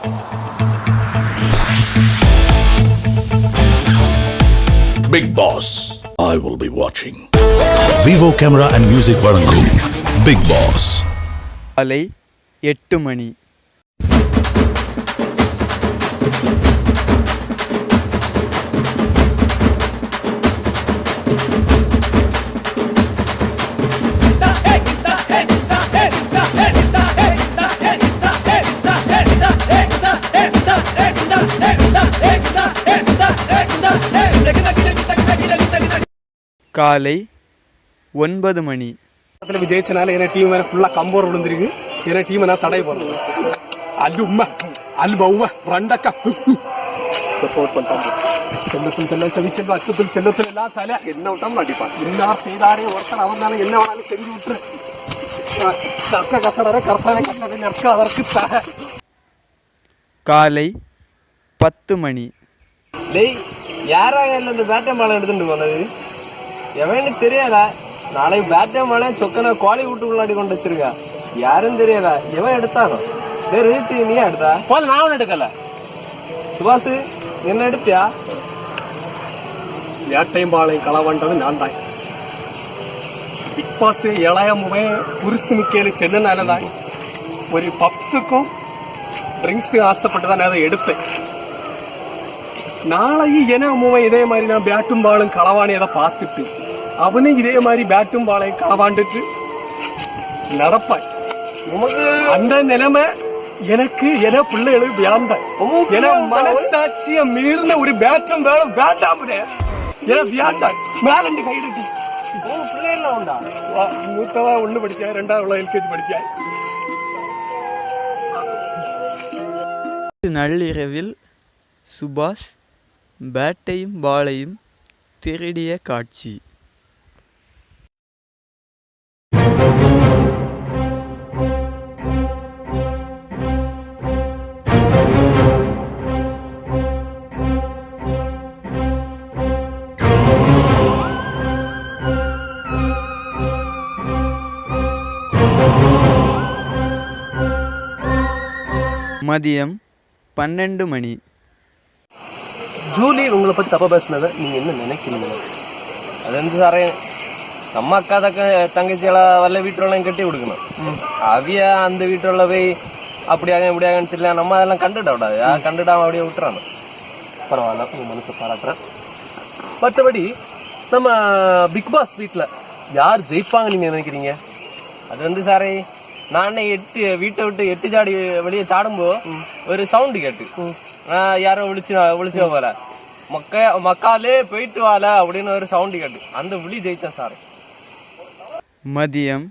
Big Boss, I will be watching. Vivo Camera and Music வழங்கும் Big Boss. காலை 8 மணி. காலை 9 மணி. விஜயிச்சனால என்ன டீம் வேற ஃபுல்லா கம்போர் விழுந்திருக்கு. என்ன டீம் நான் தடை போடுறது. அல்லும்மா அல்பௌமா ரண்டக்கா சப்போர்ட் பண்றாங்க. செல்லத்துல செவிச்சல் அச்சத்தில் செல்லத்துல எல்லாம் தலை என்ன விட்டாலும் அடிப்பா. எல்லாரும் செய்தாரே ஒருத்தர் அவன் தானே என்ன வேணாலும் செஞ்சு விட்டுரு. கக்க கசடற கற்பனை கட்டதை நெற்க அதற்கு தக. காலை 10 மணி. டேய் யாராக இல்லை இந்த பேட்டை மாலை எடுத்துட்டு போனது? எவன்னு தெரியாதா? நாளைக்கு பேட்டை மாலை சொக்கனை கோழி வீட்டுக்குள்ளாடி கொண்டு வச்சிருக்கா. யாரும் தெரியாதா? எவன் எடுத்தானோ? ரீத்தி நீ எடுத்தா போல? நான் ஒன்னும் எடுக்கல. சுபாஷ் என்ன எடுத்தியா? வேட்டையும் பாளையம் களவாண்டது நான் தான். பிக் பாஸ் இளையமுமே புருஷனுக்கேளு சென்னனாலதான் ஒரு பப்ஸுக்கும் ட்ரிங்க்ஸுக்கும் ஆசைப்பட்டு தான் அதை எடுத்தேன். நாளைக்கு என்ன அம்மாவன் இதே மாதிரி நான் பேட்டும் பாலும் களவானி அதை பார்த்துட்டு அவனும் இதே மாதிரி பேட்டும் பாலையும் களவாண்டுட்டு நடப்பாய். அந்த நிலைமை எனக்கு என பிள்ளைகளுக்கு வேண்டாம். என மனசாட்சிய மீறின ஒரு பேட்டும் வேலை வேண்டாம். என வேண்டாம். மேலண்டு கையிட்டு பிள்ளைகள் உண்டா? மூத்தவா 1 படிச்சா, 2வது LKG படிச்சா. நள்ளிரவில் சுபாஷ் பேட்டையும் பாலையும் திருடிய காட்சி. மதியம் 12 மணி. ஜூலி உங்களை பத்தி தப்பா பேசுனதை நீங்க என்ன நினைக்கிறீங்க? அது வந்து சாரே நம்ம அக்கா தங்கச்சியில வல்ல வீட்டுலாம் கட்டி கொடுக்கணும். அவிய அந்த வீட்டுல போய் அப்படியாக இப்படியாகன்னு சொல்லி நம்ம அதெல்லாம் கண்டுட விடாது. கண்டுடாம அப்படியே விட்டுறாங்க. பரவாயில்ல, உங்க மனசை பாராட்டுறேன். மற்றபடி நம்ம பிக் பாஸ் வீட்டுல யார் ஜெயிப்பாங்க நீங்க நினைக்கிறீங்க? அது வந்து சாரே நானே வீட்டை விட்டு 8 சாடி வெளியே சாடும்போ ஒரு சவுண்டு கேட்டு யாரோ விழிச்சு போல மக்காலே போயிட்டு வாழ அப்படின்னு ஒரு சவுண்டு கேட்டு அந்த விழி ஜெயிச்சேன் சார். மதியம்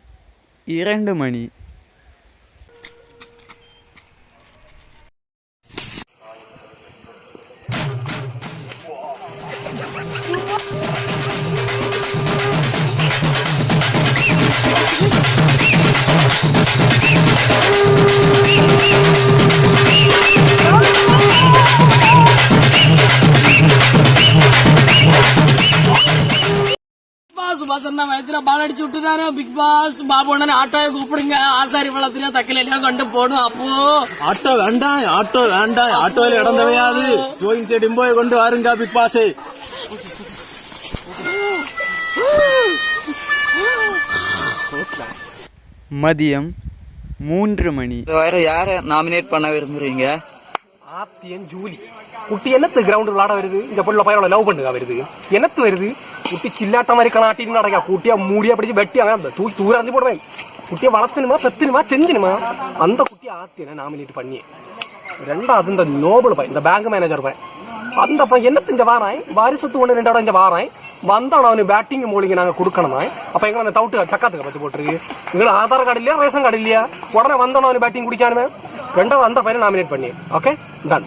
2 மணி. சுபாஷ் அண்ணா வயத்துல பால் அடிச்சு விட்டுறாரு. பிக் பாஸ் பாபு அண்ணன் ஆட்டோவை கூப்பிடுங்க. ஆசாரி பழத்திலயும் தக்கலையும் கொண்டு போடும். அப்போ ஆட்டோ வேண்டாம், ஆட்டோ வேண்டாம், ஆட்டோல இடம் தவையாது. ஜோயின் சைடும் போய் கொண்டு வாருங்க பிக் பாஸே. மதியம் 3 மணி. வேற யார நாமினேட் பண்ண விரும்புறீங்க? ஆத்தியன் ஜூலி குட்டி என்னத்து கிரவுண்ட் விளாட வருது? இந்த பொண்ணு பையனோட லவ் பண்ணுங்க வருது. என்னத்து வருது? குட்டி சில்லாட்ட மாதிரி கணாட்டின்னு நடக்கா. குட்டியா மூடியா பிடிச்சி வெட்டி அங்க தூக்கி தூர அறிஞ்சு போடுவேன். குட்டியை வளர்த்தணுமா, பெத்தணுமா, செஞ்சணுமா? அந்த குட்டியை ஆத்தியனை நாமினேட் பண்ணி 2வது இந்த நோபல் பையன், இந்த பேங்க் மேனேஜர் பையன், அந்த பையன் என்னத்து இங்க வாராய் வாரிசத்து ஒண்ணு 2 இடம் இங்க வாராய் வந்தான அவனு பேட்டிங் மூலிகை நாங்க கொடுக்கணுமா? அப்ப எங்களை அந்த தவிட்டு சக்காத்துக்கு பத்தி போட்டுருக்கு. எங்களுக்கு ஆதார் கார்டு இல்லையா, ரேஷன் கார்டு இல்லையா? உடனே வந்தான அவனு பேட்டிங் குடிக்கானுமே. 2வது அந்த பையனை நாமினேட் பண்ணி. Okay done.